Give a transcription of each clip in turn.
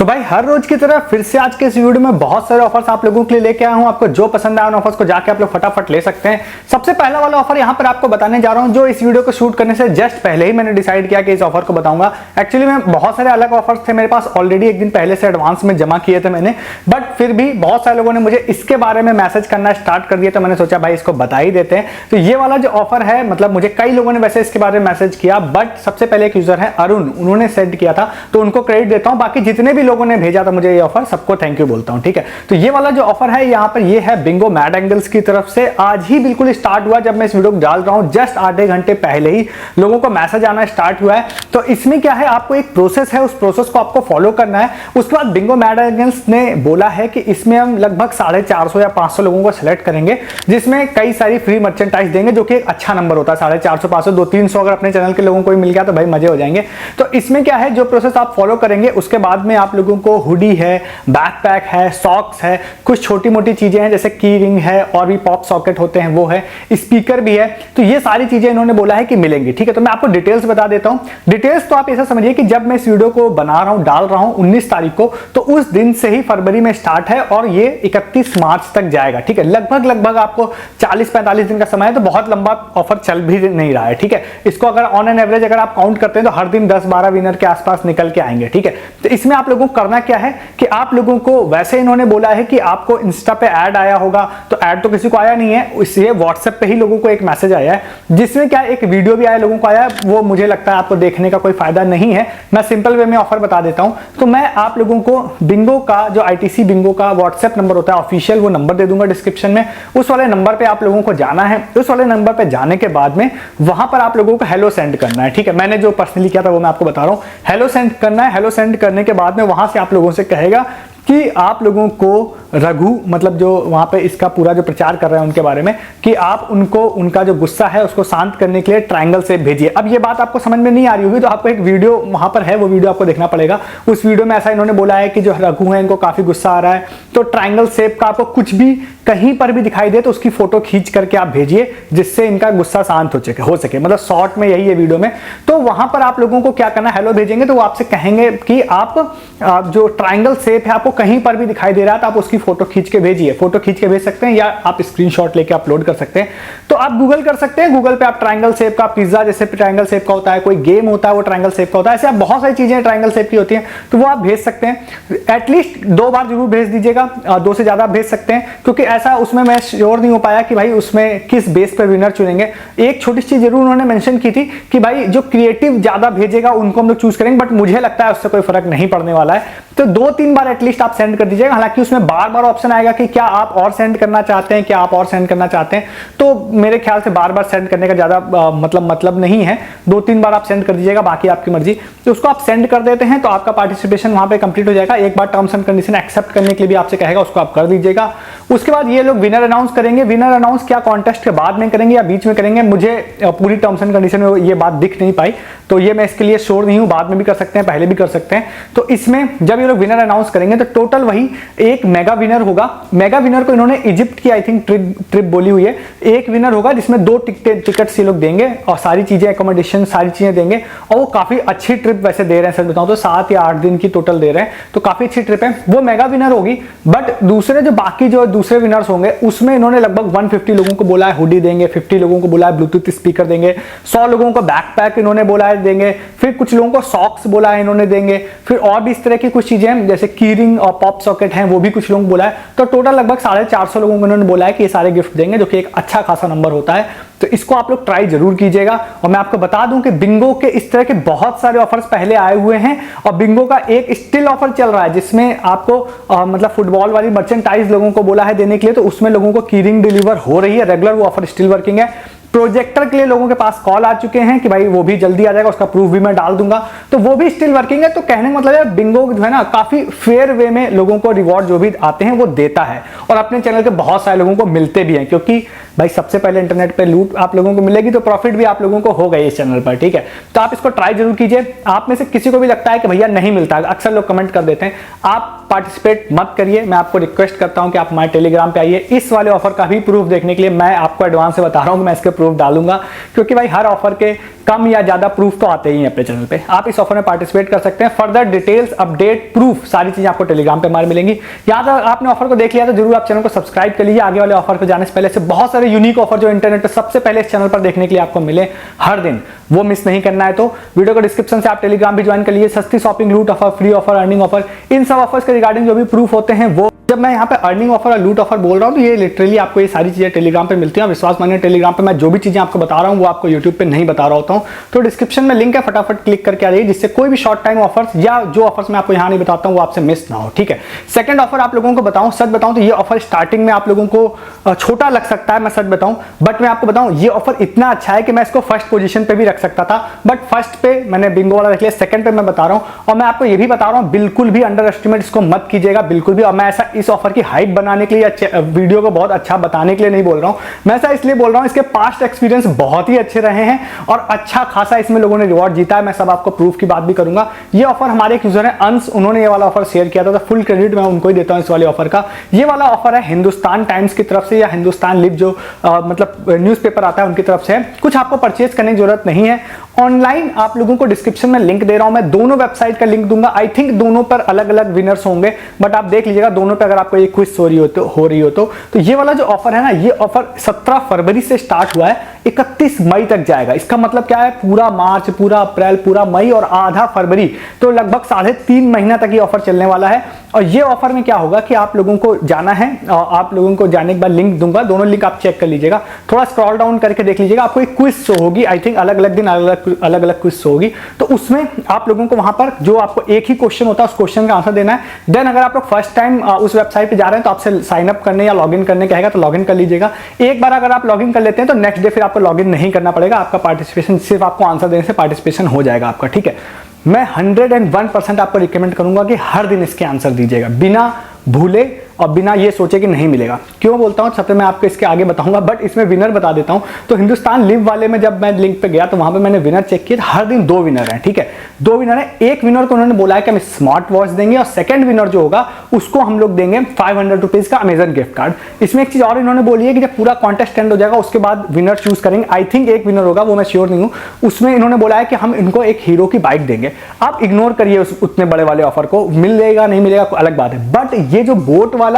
तो भाई हर रोज की तरह फिर से आज के इस वीडियो में बहुत सारे ऑफर्स आप लोगों के लिए लेके आया हूं। आपको जो पसंद आया उन ऑफर्स को जाके आप लोग फटाफट ले सकते हैं। सबसे पहला वाला ऑफर यहां पर आपको बताने जा रहा हूं, जो इस वीडियो को शूट करने से जस्ट पहले ही मैंने डिसाइड किया कि इस ऑफर को बताऊंगा। एक्चुअली में बहुत सारे अलग ऑफर्स थे मेरे पास, ऑलरेडी एक दिन पहले से एडवांस में जमा किए थे मैंने, बट फिर भी बहुत सारे लोगों ने मुझे इसके बारे में मैसेज करना स्टार्ट कर दिया, तो मैंने सोचा भाई इसको बता ही देते हैं। तो ये वाला जो ऑफर है, मतलब मुझे कई लोगों ने वैसे इसके बारे में मैसेज किया, बट सबसे पहले एक यूजर है अरुण, उन्होंने सेंड किया था, तो उनको क्रेडिट देता हूं। बाकी जितने भी लोगों ने भेजा था मुझे ये ऑफर, सबको थैंक यू बोलता हूं। ठीक है, तो ये वाला जो ऑफर है यहाँ पर ये है बिंगो मैड एंगल्स की तरफ से। आज ही बिल्कुल स्टार्ट हुआ, जब मैं इस वीडियो को डाल रहा हूं जस्ट आधे घंटे पहले ही लोगों को मैसेज आना स्टार्ट हुआ है। तो इसमें क्या है, आपको एक प्रोसेस है, उस प्रोसेस को आपको फॉलो करना है। उसके बाद बिंगो मैड एंगल्स ने बोला है कि इसमें हम लगभग 450 या 500 लोगों को सिलेक्ट करेंगे, जिसमें कई सारी फ्री मर्चेंटाइज देंगे, जो कि एक अच्छा नंबर होता है। 450 500 200-300 अगर अपने चैनल के लोगों को भी मिल गया तो भाई मजे हो जाएंगे। तो इसमें क्या है, जो प्रोसेस आप फॉलो करेंगे उसके बाद में आप लोगों को हुडी है, बैकपैक है, सॉक्स है, कुछ छोटी मोटी चीजें हैं जैसे की रिंग है, और भी पॉप सॉकेट होते हैं वो है, स्पीकर भी है। तो ये सारी चीजें इन्होंने बोला है कि मिलेंगी। ठीक है, तो मैं आपको डिटेल्स बता देता हूं। डिटेल्स तो आप ऐसा समझिए कि जब मैं इस वीडियो को बना रहा हूं, डाल रहा हूं 19 तारीख को, तो उस दिन से ही फरवरी में स्टार्ट है और ये 31 मार्च तक जाएगा। ठीक है, लगभग आपको 40-45 दिन का समय है, तो बहुत लंबा ऑफर चल भी नहीं रहा है। ठीक है, इसको अगर ऑन एन एवरेज अगर आप काउंट करते हैं तो हर दिन 10-12 विनर के आसपास निकल के आएंगे। ठीक है, तो इसमें आप लोगों को करना क्या है कि आप लोगों को, वैसे इन्होंने बोला है कि आपको इंस्टा पे ऐड आया होगा, तो ऐड तो किसी को आया नहीं है, इसलिए व्हाट्सएप पे ही लोगों को एक मैसेज आया है, जिसमें क्या एक वीडियो भी आया लोगों को आया है। वो मुझे लगता है आपको देखने का कोई फायदा नहीं है, मैं सिंपल वे में ऑफर बता देता हूं। तो मैं आप लोगों को बिंगो का, जो आईटीसी बिंगो का व्हाट्सएप नंबर होता है ऑफिशियल, वो नंबर दे दूंगा डिस्क्रिप्शन में। उस वाले नंबर पे आप लोगों को जाना है। उस वाले नंबर पे जाने के बाद में वहां पर आप लोगों को हेलो सेंड करना है। ठीक है, मैंने जो पर्सनली किया था वो मैं आपको बता रहा हूं। हेलो सेंड करना है। हेलो सेंड करने के बाद में वहां से आप लोगों से कहेगा कि आप लोगों को रघु, मतलब जो वहां पे इसका पूरा जो प्रचार कर रहे हैं उनके बारे में, कि आप उनको उनका जो गुस्सा है उसको शांत करने के लिए ट्रायंगल शेप भेजिए। अब ये बात आपको समझ में नहीं आ रही होगी, तो आपको एक वीडियो वहां पर है, वो वीडियो आपको देखना पड़ेगा। उस वीडियो में ऐसा इन्होंने बोला है कि जो रघु है इनको काफी गुस्सा आ रहा है, तो ट्रायंगल शेप का आपको कुछ भी कहीं पर भी दिखाई दे तो उसकी फोटो खींच करके आप भेजिए, जिससे इनका गुस्सा शांत हो सके। मतलब शॉर्ट में यही है वीडियो में। तो वहां पर आप लोगों को क्या करना है, हेलो भेजेंगे तो वो आपसे कहेंगे कि आप जो ट्रायंगल शेप है आपको कहीं पर भी दिखाई दे रहा है तो आप उसकी फोटो खींच के भेजिए। फोटो खींच के भेज सकते हैं या आप स्क्रीनशॉट लेके अपलोड कर सकते हैं। तो आप गूगल कर सकते हैं, गूगल पे आप ट्रायंगल शेप का, पिज्जा जैसे ट्रायंगल शेप का होता है, कोई गेम होता है वो ट्रायंगल शेप का होता है, ऐसे आप बहुत सारी चीजें ट्रायंगल शेप की होती हैं, तो वो आप भेज सकते हैं। एटलीस्ट 2 बार जरूर भेज दीजिएगा, 2 से ज्यादा भेज सकते हैं, क्योंकि ऐसा उसमें मैं श्योर नहीं हो पाया कि भाई उसमें किस बेस पर विनर चुनेंगे। एक छोटी चीज जरूर उन्होंने मेंशन की थी कि भाई जो क्रिएटिव ज्यादा भेजेगा उनको हम लोग चूज करेंगे, बट मुझे लगता है उससे कोई फर्क नहीं पड़ने वाला है। तो 2-3 बार एटलीस्ट आप सेंड कर दीजिएगा। हालांकि उसमें बार-बार ऑप्शन आएगा कि क्या आप और सेंड करना चाहते हैं, क्या आप और सेंड करना चाहते हैं, तो मेरे ख्याल से बार-बार सेंड करने का ज्यादा मतलब नहीं है। 2-3 बार आप सेंड कर दीजिएगा, बाकी आपकी मर्जी। तो उसको आप सेंड कर देते हैं तो आपका पार्टिसिपेशन वहां पे कंप्लीट हो जाएगा। एक बार टर्म्स एंड कंडीशन एक्सेप्ट करने के लिए भी आपसे कहेगा, उसको आप कर दीजिएगा। उसके बाद ये लोग विनर अनाउंस करेंगे। विनर अनाउंस क्या कॉन्टेस्ट के बाद में करेंगे या बीच में करेंगे, मुझे पूरी टर्म्स एंड कंडीशन में ये बात दिख नहीं पाई, तो ये मैं इसके लिए श्योर नहीं हूं। बाद में भी कर सकते हैं, पहले भी कर सकते हैं। तो इसमें जब ये लोग विनर अनाउंस करेंगे तो टोटल वही एक मेगा विनर होगा। मेगा विनर को इन्होंने इजिप्ट की आई थिंक ट्रिप बोली हुई है। एक विनर होगा जिसमें 2 टिकट्स ये लोग देंगे और सारी चीजें, एकोमोडेशन सारी चीजें देंगे, और वो काफी अच्छी ट्रिप वैसे दे रहे हैं। सर बताऊं तो 7 या 8 दिन की टोटल दे रहे हैं, तो काफी अच्छी ट्रिप है। वो मेगा विनर होगी। बट दूसरे जो बाकी जो दूसरे विनर्स होंगे उसमें इन्होंने लगभग 150 लोगों को बोला है हुडी देंगे, 50 लोगों को बोला है ब्लूटूथ स्पीकर देंगे, 100 लोगों को बैकपैक इन्होंने बोला है देंगे, फिर कुछ लोगों को सॉक्स बोला है इन्होंने देंगे, फिर और भी इस तरह की कुछ चीजें जैसे की रिंग और पॉप सॉकेट हैं वो भी कुछ लोगों को बोला है। तो टोटल लगभग 450 लोगों को इन्होंने बोला है कि ये सारे गिफ्ट देंगे, जो कि एक अच्छा खासा नंबर होता है। तो इसको आप लोग ट्राई जरूर कीजिएगा। और मैं आपको बता दूं कि बिंगो के इस तरह के बहुत सारे ऑफर्स पहले आए हुए हैं, और बिंगो का एक स्टिल ऑफर चल रहा है जिसमें आपको मतलब फुटबॉल वाली मर्चेंटाइज लोगों को बोला है देने के लिए, तो उसमें लोगों को की रिंग डिलीवर हो रही है रेगुलर, वो ऑफर स्टिल वर्किंग है। प्रोजेक्टर के लिए लोगों के पास कॉल आ चुके हैं कि भाई वो भी जल्दी आ जाएगा, उसका प्रूफ भी मैं डाल दूंगा, तो वो भी स्टिल वर्किंग है। तो कहने का मतलब है बिंगो जो है ना, काफी फेयर वे में लोगों को रिवॉर्ड जो भी आते हैं वो देता है, और अपने चैनल के बहुत सारे लोगों को मिलते भी हैं, क्योंकि भाई सबसे पहले इंटरनेट पे लूट आप लोगों को मिलेगी तो प्रॉफिट भी आप लोगों को होगा इस चैनल पर। ठीक है, तो आप इसको ट्राई जरूर कीजिए। आप में से किसी को भी लगता है कि भैया नहीं मिलता, अक्सर लोग कमेंट कर देते हैं, आप पार्टिसिपेट मत करिए। मैं आपको रिक्वेस्ट करता हूं कि आप हमारे टेलीग्राम पे आइए। इस वाले ऑफर का भी प्रूफ देखने के लिए मैं आपको एडवांस से बता रहा हूं कि मैं इसके प्रूफ डालूंगा, क्योंकि भाई हर ऑफर के कम या ज्यादा प्रूफ तो आते ही हैं अपने चैनल पे। आप इस ऑफर में पार्टिसिपेट कर सकते हैं। फर्दर डिटेल्स, अपडेट, प्रूफ, सारी चीजें आपको टेलीग्राम पे हमारे मिलेंगी। यहाँ तक आपने ऑफर को देख लिया तो जरूर आप चैनल को सब्सक्राइब कर लीजिए। आगे वाले ऑफर को जाने से पहले से बहुत सारे यूनिक ऑफर जो इंटरनेट पे सबसे पहले इस चैनल पर देखने के लिए आपको मिले हर दिन, वो मिस नहीं करना है तो वीडियो को डिस्क्रिप्शन से आप टेलीग्राम भी ज्वाइन कर लीजिए। सस्ती शॉपिंग, लूट offer, free offer, earning offer, इन सब ऑफर्स के रिगार्डिंग जो भी प्रूफ होते हैं वो, जब मैं यहाँ पे अर्निंग ऑफर और लूट ऑफर बोल रहा हूँ तो ये लिटरली आपको ये सारी चीजें टेलीग्राम पे मिलती हैं। विश्वास मानिए टेलीग्राम पे मैं जो भी चीजें आपको बता रहा हूँ वो आपको यूट्यूब पे नहीं बता रहा होता हूँ। तो डिस्क्रिप्शन में लिंक है, फटाफट क्लिक करके आ जाइए, जिससे कोई भी शॉर्ट टाइम ऑफर्स या जो ऑफर्स मैं आपको यहाँ नहीं बताता हूँ वो आपसे मिस ना हो, ठीक है। सेकंड ऑफर आप लोगों को बताऊँ, सच बताऊँ तो ये ऑफर स्टार्टिंग में आप लोगों को छोटा लग सकता है, मैं सच बताऊँ, बट मैं आपको बताऊँ ये ऑफर इतना अच्छा है कि मैं इसको फर्स्ट पोजीशन पे भी रख सकता था, बट फर्स्ट पे मैंने बिंगो वाला रख लिया, सेकंड पे मैं बता रहा हूँ। और मैं आपको ये भी बता रहा हूँ बिल्कुल भी अंडर एस्टिमेट इसको मत कीजिएगा, बिल्कुल भी। और मैं ऐसा इस ऑफर की हाइप बनाने के लिए या वीडियो को बहुत अच्छा बताने के लिए नहीं बोल रहा हूँ, मैं ऐसा इसलिए बोल रहा हूँ इसके पास्ट एक्सपीरियंस बहुत ही अच्छे रहे हैं और अच्छा खासा इसमें लोगों ने रिवॉर्ड जीता है। मैं सब आपको प्रूफ की बात भी करूंगा। ये ऑफर हमारे एक यूजर है अंश, उन्होंने ये वाला ऑफर शेयर किया था, तो फुल क्रेडिट मैं उनको ही देता हूँ इस वाले ऑफर का। ये वाला ऑफर है हिंदुस्तान टाइम्स की तरफ से या हिंदुस्तान लिव जो मतलब न्यूज़पेपर आता है उनकी तरफ से। कुछ आपको परचेज करने की जरूरत नहीं है, ऑनलाइन आप लोगों को डिस्क्रिप्शन में लिंक दे रहा हूं मैं, दोनों वेबसाइट का लिंक दूंगा। आई थिंक दोनों पर अलग अलग विनर्स होंगे, बट आप देख लीजिएगा दोनों पे अगर आपको ये क्विज हो रही हो तो ये वाला जो ऑफर है ना, ये ऑफर 17 फरवरी से स्टार्ट हुआ है, 31 मई तक जाएगा। इसका मतलब क्या है, पूरा मार्च, पूरा अप्रैल, पूरा मई और आधा फरवरी, तो लगभग 3.5 महीना तक ये ऑफर चलने वाला है। और ये ऑफर में क्या होगा कि आप लोगों को जाना है, आप लोगों को जाने के बाद लिंक दूंगा, दोनों लिंक आप चेक कर लीजिएगा, थोड़ा स्क्रॉल डाउन करके देख लीजिएगा, आपको एक क्विज शो होगी। आई थिंक अलग अलग दिन अलग अलग क्विज शो होगी, तो उसमें आप लोगों को वहां पर जो आपको एक ही क्वेश्चन होता है उस क्वेश्चन का आंसर देना है। देन अगर आप लोग फर्स्ट टाइम उस वेबसाइट पे जा रहे हैं तो आपसे साइन अप करने या लॉगिन करने कहेगा, तो लॉगिन कर लीजिएगा। एक बार अगर आप लॉगिन कर लेते हैं तो नेक्स्ट डे फिर आपको लॉगिन नहीं करना पड़ेगा, आपका पार्टिसिपेशन सिर्फ आपको आंसर देने से पार्टिसिपेशन हो जाएगा आपका, ठीक है। मैं 101% आपको रिकमेंड करूंगा कि हर दिन इसके आंसर दीजिएगा, बिना भूले और बिना ये सोचे कि नहीं मिलेगा। क्यों बोलता हूं, सबसे मैं आपको इसके आगे बताऊंगा, बट इसमें विनर बता देता हूं। तो हिंदुस्तान लिव वाले में जब मैं लिंक पे गया तो वहां पे मैंने विनर चेक किया, हर दिन 2 विनर हैं, ठीक है, 2 विनर है। एक विनर को उन्होंने बोला है कि हम स्मार्ट वॉच देंगे और सेकंड विनर जो होगा उसको हम लोग देंगे 500 रुपीज का अमेजन गिफ्ट कार्ड। इसमें एक चीज और इन्होंने बोली है कि जब पूरा कॉन्टेस्ट एंड हो जाएगा उसके बाद विनर चूज करेंगे। आई थिंक एक विनर होगा, वो मैं श्योर नहीं हूं। उसमें इन्होंने बोला है कि हम इनको एक हीरो की बाइक देंगे। आप इग्नोर करिए उतने बड़े वाले ऑफर को, मिलेगा नहीं मिलेगा अलग बात है, बट ये जो बोट वाला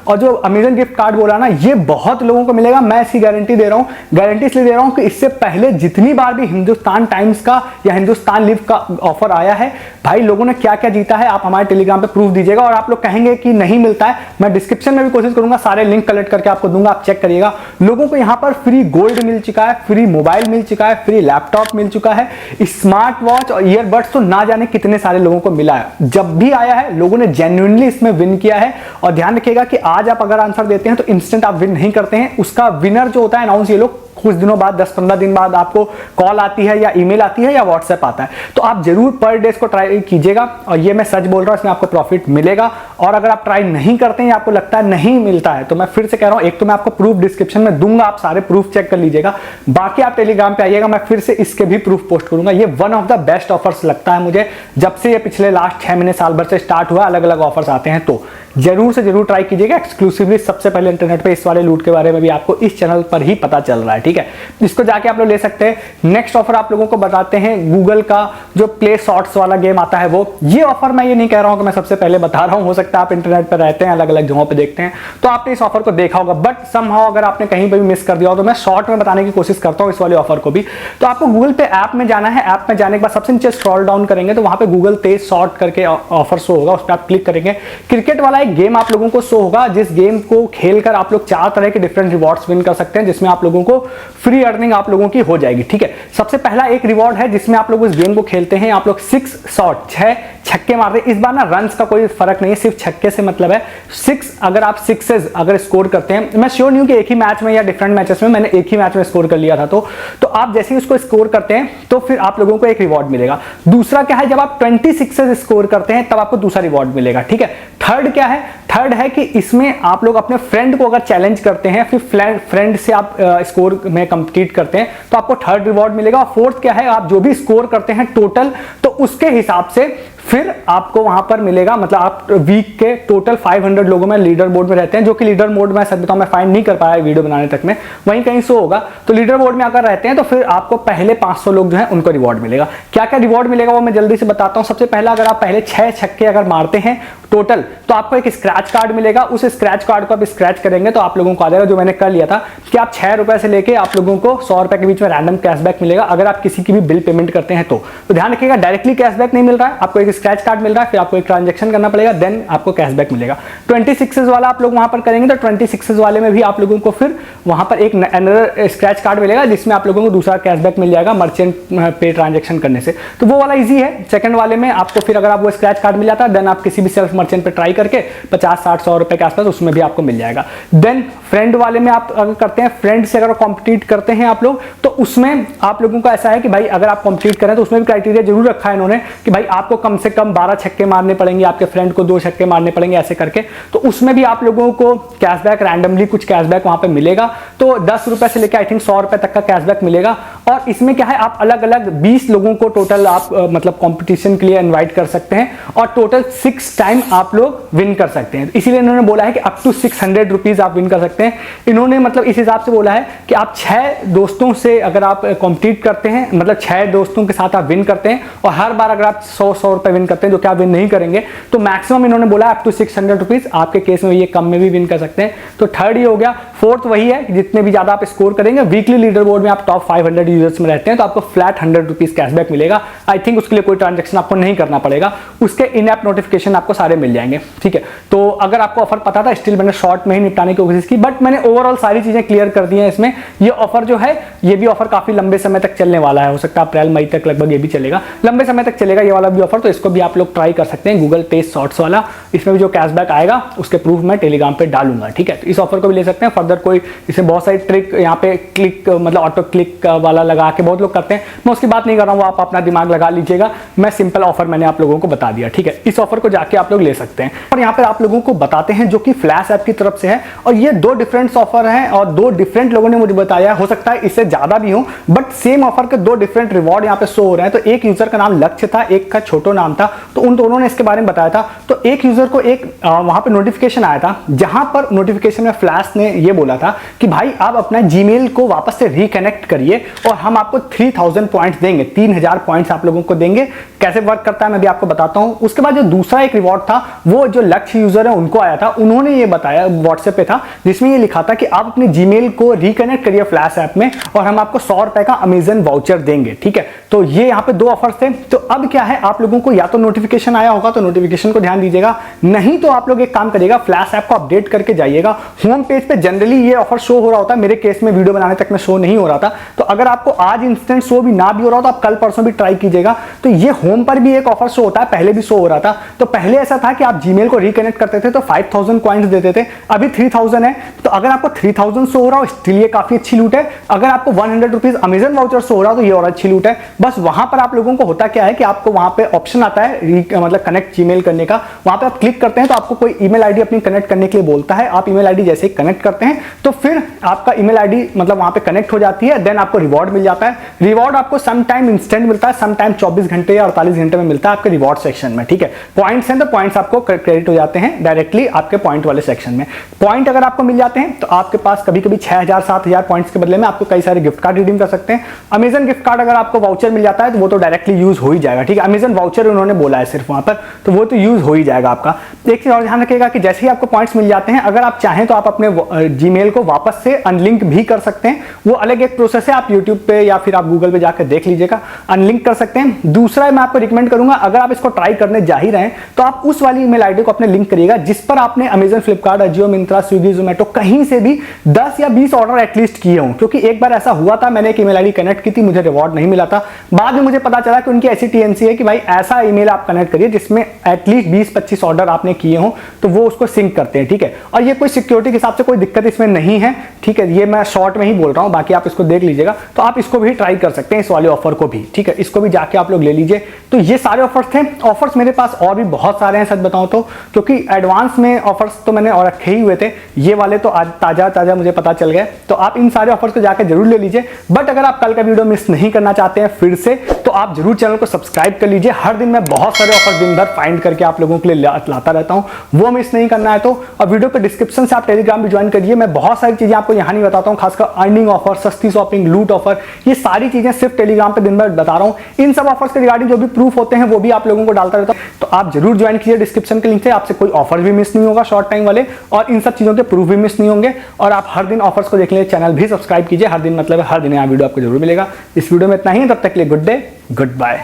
और जो अमेजन गिफ्ट कार्ड बोला ना, ये बहुत लोगों को मिलेगा, मैं इसकी गारंटी दे रहा हूं। गारंटी इसलिए दे रहा हूं कि इससे पहले जितनी बार भी हिंदुस्तान टाइम्स का या हिंदुस्तान लिव का ऑफर आया है, भाई लोगों ने क्या क्या जीता है आप हमारे टेलीग्राम पे प्रूफ दीजिएगा। और आप लोग कहेंगे कि नहीं मिलता है, मैं डिस्क्रिप्शन में भी कोशिश करूंगा, सारे लिंक कलेक्ट करके आपको दूंगा, आप चेक करिएगा। लोगों को यहां पर फ्री गोल्ड मिल चुका है, फ्री मोबाइल मिल चुका है, फ्री लैपटॉप मिल चुका है, स्मार्ट वॉच और ईयरबड्स तो ना जाने कितने सारे लोगों को मिला है। जब भी आया है लोगों ने जेन्युइनली इसमें विन किया है। और ध्यान रखिएगा कि आज आप अगर आंसर देते हैं तो इंस्टेंट आप विन नहीं करते हैं, उसका विनर जो होता है अनाउंस ये लोग कुछ दिनों बाद 10-15 दिन बाद आपको कॉल आती है या ईमेल आती है या व्हाट्सएप आता है। तो आप जरूर पर डे इसको ट्राई कीजिएगा, और ये मैं सच बोल रहा हूं, इसमें आपको प्रॉफिट मिलेगा। और अगर आप ट्राई नहीं करते हैं, आपको लगता है नहीं मिलता है, तो मैं फिर से कह रहा हूं, एक तो मैं आपको प्रूफ डिस्क्रिप्शन में दूंगा, आप सारे प्रूफ चेक कर लीजिएगा, बाकी आप टेलीग्राम पे आइएगा, मैं फिर से इसके भी प्रूफ पोस्ट करूंगा। ये one of the best offers लगता है मुझे, जब से ये पिछले लास्ट 6 महीने साल भर से स्टार्ट हुआ, अलग अलग ऑफर्स आते हैं, तो जरूर से जरूर ट्राई कीजिएगा। एक्सक्लूसिवली सबसे पहले इंटरनेट पे इस वाले लूट के बारे में भी आपको इस चैनल पर ही पता चल रहा है, ठीक है। इसको जाके आप लोग ले सकते हैं। नेक्स्ट ऑफर आप लोगों को बताते हैं, गूगल का जो प्ले शॉर्ट्स वाला गेम आता है वो। ये ऑफर मैं ये नहीं कह रहा हूं कि मैं सबसे पहले बता रहा हूं, हो सकता है आप इंटरनेट पर रहते हैं, अलग अलग जगहों पे देखते हैं, तो आपने इस ऑफर को देखा होगा, बट समहाउ अगर आपने कहीं पर भी मिस कर दिया हो तो मैं शॉर्ट में बताने की कोशिश करता हूं इस वाले ऑफर को भी। तो आपको गूगल पे ऐप में जाना है, ऐप में जाने के बाद सबसे नीचे स्क्रॉल डाउन करेंगे तो वहां पे गूगल तेज शॉर्ट करके ऑफर शो होगा, उस पर आप क्लिक करेंगे। क्रिकेट वाला एक गेम आप लोगों को शो होगा, जिस गेम को खेलकर आप लोग 4 तरह के डिफरेंट रिवॉर्ड्स विन कर सकते हैं, जिसमें आप लोगों को फ्री अर्निंग आप लोगों की हो जाएगी, ठीक है। सबसे पहला एक रिवॉर्ड है जिसमें आप लोग उस गेम को खेलते हैं, आप लोग 6 शॉट 6 छक्के मारते हैं। इस बार ना रन्स का कोई फर्क नहीं है, सिर्फ छक्के से मतलब है 6। अगर आप 6 अगर स्कोर करते हैं, मैं श्योर नहीं हूं कि एक ही मैच में या डिफरेंट मैचेस में, मैंने एक ही मैच में स्कोर कर लिया था, तो आप जैसे ही उसको स्कोर करते हैं तो फिर आप लोगों को एक रिवॉर्ड मिलेगा। दूसरा क्या है, जब आप 26 स्कोर करते हैं तब आपको दूसरा रिवॉर्ड मिलेगा, ठीक है। थर्ड क्या है, थर्ड है कि इसमें आप लोग अपने फ्रेंड को अगर चैलेंज करते हैं, फिर फ्रेंड से आप स्कोर में कंप्लीट करते हैं तो आपको थर्ड रिवॉर्ड मिलेगा। और फोर्थ क्या है, आप जो भी स्कोर करते हैं टोटल, तो उसके हिसाब से फिर आपको वहां पर मिलेगा, मतलब आप वीक के टोटल 500 लोगों में लीडर बोर्ड में रहते हैं, जो कि लीडर बोर्ड में सच बताऊं मैं फाइंड नहीं कर पाया वीडियो बनाने तक में, वहीं कहीं शो होगा। तो लीडर बोर्ड में अगर रहते हैं तो फिर आपको पहले 500 लोग जो है उनको रिवॉर्ड मिलेगा। क्या क्या रिवॉर्ड मिलेगा वो मैं जल्दी से बताता हूं। सबसे पहला, अगर आप पहले 6 छक्के अगर मारते हैं टोटल, तो आपको एक स्क्रैच कार्ड मिलेगा। उस स्क्रैच कार्ड को आप स्क्रैच करेंगे तो आप लोगों को आ जाएगा, जो मैंने कर लिया था, कि आप 6 रुपए से लेके आप लोगों को 100 रुपए के बीच में रैंडम कैशबैक मिलेगा अगर आप किसी की भी बिल पेमेंट करते हैं तो ध्यान रखिएगा, डायरेक्टली कैशबैक नहीं मिल रहा है, आपको एक स्क्रैच कार्ड मिल रहा है, फिर आपको एक ट्रांजेक्शन करना पड़ेगा, देन आपको कैशबैक मिलेगा। 26 वाला आप लोग वहां पर करेंगे तो 26 वाले में भी आप लोगों को फिर वहां पर एक अनदर स्क्रैच कार्ड मिलेगा, जिसमें आप लोगों को दूसरा कैशबैक मिल जाएगा मर्चेंट पे ट्रांजेक्शन करने से। तो वो वाला इजी है। सेकंड वाले में आपको फिर अगर आप वो स्क्रैच कार्ड मिल जाता है, देन आप किसी भी सेल्फ मर्चेंट पे ट्राई करके 50, 60, 100 रुपए के आसपास उसमें भी आपको मिल जाएगा। देन फ्रेंड वाले में आप अगर करते हैं, फ्रेंड से अगर कॉम्पिटिट करते हैं आप लोग, तो उसमें आप लोगों का ऐसा है कि भाई अगर आप कॉम्पिटिट करें तो उसमें भी क्राइटेरिया जरूर रखा है इन्होंने कि भाई आपको कम से कम 12 छक्के मारने पड़ेंगे, आपके फ्रेंड को 2 छक्के मारने पड़ेंगे, ऐसे करके। तो उसमें भी आप लोगों को कैशबैक रैंडमली कुछ कैशबैक वहां पे मिलेगा। तो 10 रुपए से लेकर आई थिंक 100 रुपए तक का कैशबैक मिलेगा। और इसमें क्या है, आप अलग अलग 20 लोगों को टोटल आप मतलब कंपटीशन के लिए इनवाइट कर सकते हैं और टोटल 6 टाइम आप लोग विन कर सकते हैं। इसीलिए इन्होंने बोला है कि अप टू 600 रुपीज आप विन कर सकते हैं। इन्होंने मतलब इस हिसाब से बोला है कि आप 6 दोस्तों से अगर आप कॉम्पीट करते हैं, मतलब 6 दोस्तों के साथ आप विन करते हैं, और हर बार अगर आप 100 रुपए विन करते हैं, जो कि आप विन नहीं करेंगे, तो मैक्सिमम इन्होंने बोला अप टू 600 रुपीज। आपके केस में ये कम में भी विन कर सकते हैं। तो थर्ड ही हो गया। फोर्थ वही है, जितने भी ज्यादा आप स्कोर करेंगे, वीकली लीडर बोर्ड में आप टॉप 500 यूजर्स में रहते हैं तो आपको फ्लैट 100 रुपीज कैशबैक मिलेगा। आई थिंक उसके लिए कोई ट्रांजेक्शन आपको नहीं करना पड़ेगा, उसके इन ऐप नोटिफिकेशन आपको सारे मिल जाएंगे। ठीक है, तो अगर आपको ऑफर पता था, स्टिल मैंने शॉर्ट में ही निपटाने की कोशिश की, बट मैंने ओवरऑल सारी चीजें क्लियर कर दी हैं इसमें। ये ऑफर जो है, ये भी ऑफर काफी लंबे समय तक चलने वाला है, हो सकता है अप्रैल मई तक लगभग ये भी चलेगा, लंबे समय तक चलेगा ये वाला भी ऑफर। तो इसको भी आप लोग ट्राई कर सकते हैं, गूगल पे शॉर्ट्स वाला। इसमें भी जो कैशबैक आएगा उसके प्रूफ मैं टेलीग्राम पे डालूंगा। ठीक है, तो इस ऑफर को भी ले सकते हैं। फर्दर कोई इसमें बहुत सारी ट्रिक यहाँ पे क्लिक मतलब ऑटो क्लिक वाला लगा के बहुत लोग करते हैं, मैं उसकी बात नहीं कर रहा हूँ, आप अपना दिमाग लगा लीजिएगा। मैं सिंपल ऑफर मैंने आप लोगों को बता दिया। ठीक है, इस ऑफर को जाके आप लोग ले सकते हैं। और यहाँ पर आप लोगों को बताते हैं, जो कि फ्लैश ऐप की तरफ से है, और ये 2 डिफरेंट ऑफर हैं और 2 डिफरेंट लोगों ने मुझे बताया। हो सकता है इससे ज्यादा भी हो, बट सेम ऑफर के 2 डिफरेंट रिवॉर्ड यहाँ पे शो हो रहे हैं। तो एक यूजर का नाम लक्ष्य था, एक का छोटो नाम था, तो उन दोनों ने इसके बारे में बताया था। तो एक यूजर को एक वहां पे नोटिफिकेशन आया था, जहां पर नोटिफिकेशन में फ्लैश ने ये बोला था कि भाई आप अपना जीमेल को वापस से रिकनेक्ट करिए और हम आपको 3000 पॉइंट्स देंगे, 3000 पॉइंट्स आप लोगों को देंगे। कैसे वर्क करता है मैं भी आपको बताता हूं। उसके बाद जो दूसरा एक रिवॉर्ड था, वो जो लक्ष्य यूजर है उनको आया था, उन्होंने ये बताया, व्हाट्सएप पे था, जिसमें ये लिखा था कि आप अपने जीमेल को रिकनेक्ट करिए फ्लैश ऐप में और हम आपको 100 रुपए का अमेजन वाउचर देंगे। ठीक है, तो ये यहाँ पे 2 ऑफर्स थे। तो अब क्या है, आप लोगों को या तो नोटिफिकेशन आया होगा तो नोटिफिकेशन को ध्यान दीजिएगा, नहीं तो आप लोग एक काम करिएगा, फ्लैश ऐप को अपडेट करके जाइएगा। होम पेज पे जनरली ये ऑफर शो हो रहा होता है, मेरे केस में वीडियो बनाने तक में शो नहीं हो रहा था। तो अगर आपको आज इंस्टेंट शो भी ना भी हो रहा हो तो आप कल परसों भी ट्राई कीजिएगा। तो ये होम पर भी एक ऑफर शो होता है, पहले भी शो हो रहा था। तो पहले ऐसा था कि आप जीमेल को रिकनेक्ट करते थे तो 5000 कॉइन्स देते थे, अभी 3000 है। तो अगर आपको 3000 शो हो रहा हो, स्टिल ये काफी अच्छी लूट है। अगर आपको 100 रुपीज अमेजन वाउचर शो हो रहा हो तो ये और अच्छी लूट है। बस वहां पर आप लोगों को होता क्या है कि आपको वहां पे ऑप्शन आता है मतलब कनेक्ट जीमेल करने का, वहां पे आप क्लिक करते हैं तो आपको कोई ईमेल आईडी अपनी कनेक्ट करने के लिए बोलता है। आप ईमेल आईडी जैसे ही कनेक्ट करते हैं तो फिर आपका ईमेल आईडी मतलब वहां पे कनेक्ट हो जाती है, देन आपको रिवॉर्ड मिल जाता है। रिवॉर्ड आपको सम टाइम इंस्टेंट मिलता है, सम टाइम 24 घंटे या 48 घंटे में मिलता है आपके रिवॉर्ड सेक्शन में। ठीक है, पॉइंट्स हैं तो पॉइंट्स आपको क्रेडिट हो जाते हैं डायरेक्टली आपके पॉइंट वाले सेक्शन में। पॉइंट अगर आपको मिल जाते हैं तो आपके पास कभी कभी 6000 7000 पॉइंट्स के बदले में आपको कई सारे गिफ्ट कार्ड रिडीम कर सकते हैं। अमेजन गिफ्ट कार्ड अगर आपको वाउचर मिल जाता है तो वो तो डायरेक्टली यूज हो ही जाएगा। ठीक है, अमेजन वाउचर उन्होंने बोला है सिर्फ वहां पर, तो वो तो यूज हो ही जाएगा आपका। एक चीज और ध्यान रखिएगा कि जैसे ही आपको पॉइंट्स मिल जाते हैं, अगर आप चाहें तो आप अपने जीमेल को वापस से अनलिंक भी कर सकते हैं। वो अलग एक प्रोसेस है, आप यूट्यूब पे या फिर आप गूगल पे जाकर देख लीजिएगा, अनलिंक कर सकते हैं। दूसरा मैं आपको रिकमेंड करूंगा, अगर आप इसको ट्राई करने जा ही रहे हैं तो आप उस वाली ईमेल आईडी को अपने लिंक करिएगा जिस पर आपने अमेजन, फ्लिपकार्ट, अजियो, मिंत्रा, स्विगी, जोमेटो कहीं से भी 10 या 20 ऑर्डर एटलीस्ट किए हों। क्योंकि एक बार ऐसा हुआ था, मैंने एक ईमेल आईडी कनेक्ट की थी, मुझे रिवॉर्ड नहीं मिला था। बाद में मुझे पता चला कि उनकी ऐसी टीएनसी है कि भाई ऐसा ईमेल आप कनेक्ट करिए जिसमें एटलीस्ट 20-25 ऑर्डर आपने किए हों, तो वो उसको सिंक करते हैं। ठीक है, और ये कोई सिक्योरिटी के हिसाब से कोई दिक्कत इसमें नहीं है। ठीक है, ये मैं शॉर्ट में ही बोल रहा हूं, बाकी आप इसको देख लीजिएगा। तो आप इसको भी ट्राई कर सकते हैं, इस वाले ऑफर को भी। ठीक है, इसको भी जाके आप लोग ले लीजिए। तो ये सारे ऑफर्स थे। ऑफर्स मेरे पास और भी बहुत सारे हैं सच बताऊं तो, क्योंकि एडवांस में ऑफर्स तो मैंने और रखे ही हुए थे, ये वाले तो आज ताजा मुझे पता चल गए। तो आप इन सारे ऑफर्स को जाकर जरूर ले लीजिए। बट अगर आप कल का वीडियो मिस नहीं करना चाहते हैं फिर से, तो आप जरूर चैनल को सब्सक्राइब कर लीजिए। हर दिन मैं बहुत सारे ऑफर दिन भर फाइंड करके आप लोगों के लिए लाता रहता हूं, वो मिस नहीं करना है तो। और वीडियो के डिस्क्रिप्शन से आप टेलीग्राम भी ज्वाइन करिए। मैं बहुत सारी चीजें आपको यहाँ नहीं बताता हूँ, खासकर अर्निंग ऑफर, सस्ती शॉपिंग, लूट ऑफर, ये सारी चीजें सिर्फ टेलीग्राम पे दिन भर बता रहा हूँ। इन सब ऑफर्स के रिगार्डिंग जो भी प्रूफ होते हैं वो भी आप लोगों को डालता रहता हूँ, तो आप जरूर ज्वाइन कीजिए डिस्क्रिप्शन के लिंक से। आपसे कोई ऑफर भी मिस नहीं होगा शॉर्ट टाइम वाले, और इन सब चीजों के प्रूफ भी मिस नहीं होंगे। और आप हर दिन ऑफर्स को देखने के लिए चैनल भी सब्सक्राइब कीजिए। हर दिन मतलब हर दिन यहाँ वीडियो आपको जरूर मिलेगा। इस वीडियो में इतना ही, तब तक के लिए गुड डे, गुड बाय।